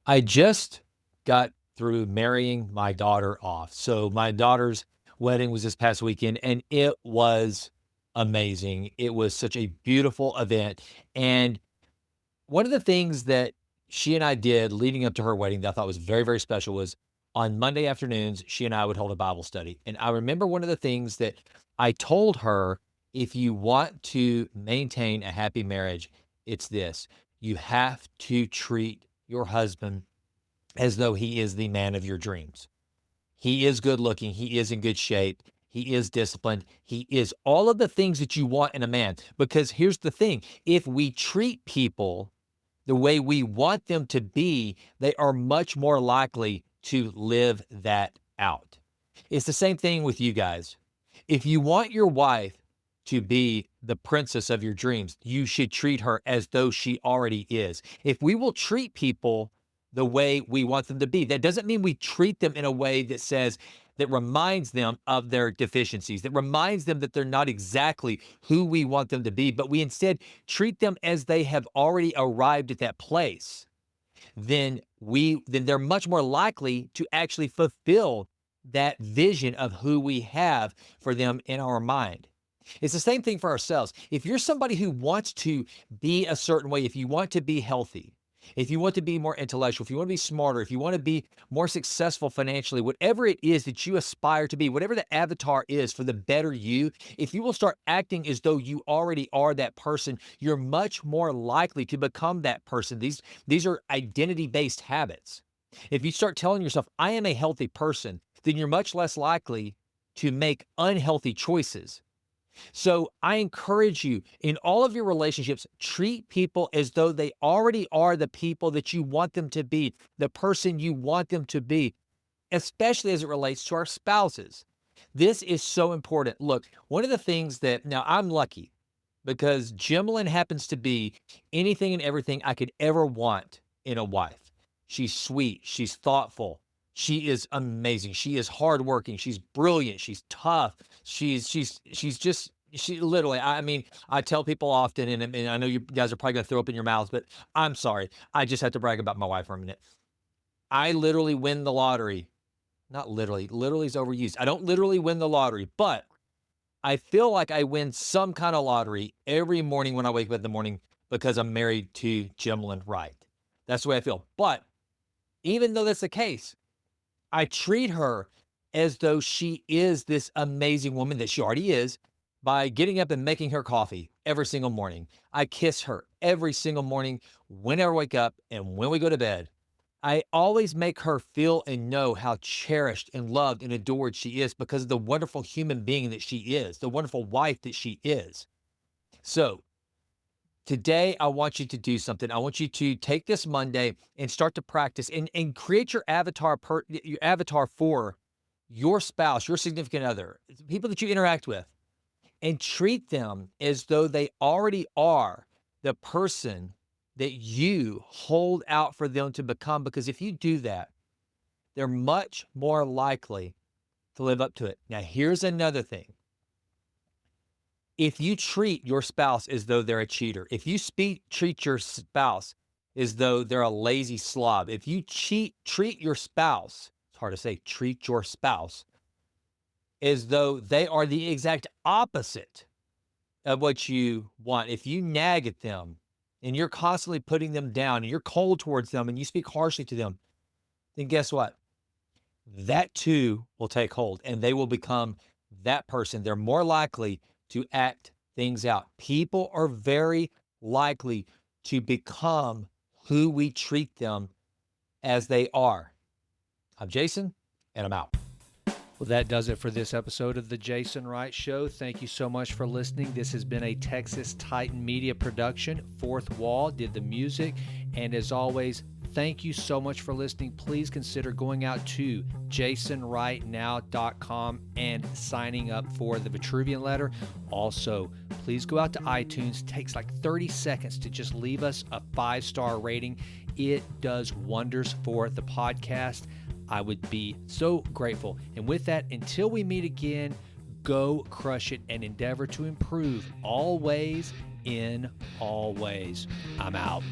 I just got through marrying my daughter off. So my daughter's wedding was this past weekend and it was amazing. It was such a beautiful event. And one of the things that she and I did leading up to her wedding that I thought was very, very special was on Monday afternoons, she and I would hold a Bible study. And I remember one of the things that I told her, if you want to maintain a happy marriage, it's this: you have to treat your husband as though he is the man of your dreams. He is good looking. He is in good shape. He is disciplined. He is all of the things that you want in a man. Because here's the thing: if we treat people the way we want them to be, they are much more likely to live that out. It's the same thing with you guys. If you want your wife to be the princess of your dreams, you should treat her as though she already is. If we will treat people the way we want them to be, that doesn't mean we treat them in a way that says, that reminds them of their deficiencies, that reminds them that they're not exactly who we want them to be, but we instead treat them as they have already arrived at that place, then they're much more likely to actually fulfill that vision of who we have for them in our mind. It's the same thing for ourselves. If you're somebody who wants to be a certain way, if you want to be healthy, if you want to be more intellectual, if you want to be smarter, if you want to be more successful financially, whatever it is that you aspire to be, whatever the avatar is for the better you, if you will start acting as though you already are that person, you're much more likely to become that person. These are identity-based habits. If you start telling yourself, I am a healthy person, then you're much less likely to make unhealthy choices. So I encourage you in all of your relationships, treat people as though they already are the people that you want them to be, the person you want them to be, especially as it relates to our spouses. This is so important. Look, one of the things that now I'm lucky because Jimlyn happens to be anything and everything I could ever want in a wife. She's sweet, she's thoughtful, she is amazing, she is hardworking, she's brilliant, she's tough, she's just she literally, I mean, I tell people often, and I know you guys are probably gonna throw up in your mouths, but I'm sorry, I just have to brag about my wife for a minute. I literally win the lottery. Not literally, literally is overused. I don't literally win the lottery, but I feel like I win some kind of lottery every morning when I wake up in the morning because I'm married to Jimlyn Wright. That's the way I feel. But even though that's the case, I treat her as though she is this amazing woman that she already is by getting up and making her coffee every single morning. I kiss her every single morning whenever I wake up and when we go to bed. I always make her feel and know how cherished and loved and adored she is because of the wonderful human being that she is, the wonderful wife that she is. So today, I want you to do something. I want you to take this Monday and start to practice and create your avatar for your spouse, your significant other, people that you interact with, and treat them as though they already are the person that you hold out for them to become. Because if you do that, they're much more likely to live up to it. Now, here's another thing. If you treat your spouse as though they're a cheater, if you treat your spouse as though they're a lazy slob, if you treat your spouse, it's hard to say, treat your spouse as though they are the exact opposite of what you want, if you nag at them and you're constantly putting them down and you're cold towards them and you speak harshly to them, then guess what? That too will take hold and they will become that person. They're more likely to act things out. People are very likely to become who we treat them as they are. I'm Jason, and I'm out. Well, that does it for this episode of The Jason Wright Show. Thank you so much for listening. This has been a Texas Titan Media production. Fourth Wall did the music. And as always, thank you so much for listening. Please consider going out to jasonwrightnow.com and signing up for the Vitruvian Letter. Also, please go out to iTunes. It takes like 30 seconds to just leave us a 5-star rating. It does wonders for the podcast. I would be so grateful. And with that, until we meet again, go crush it and endeavor to improve always in all ways. I'm out.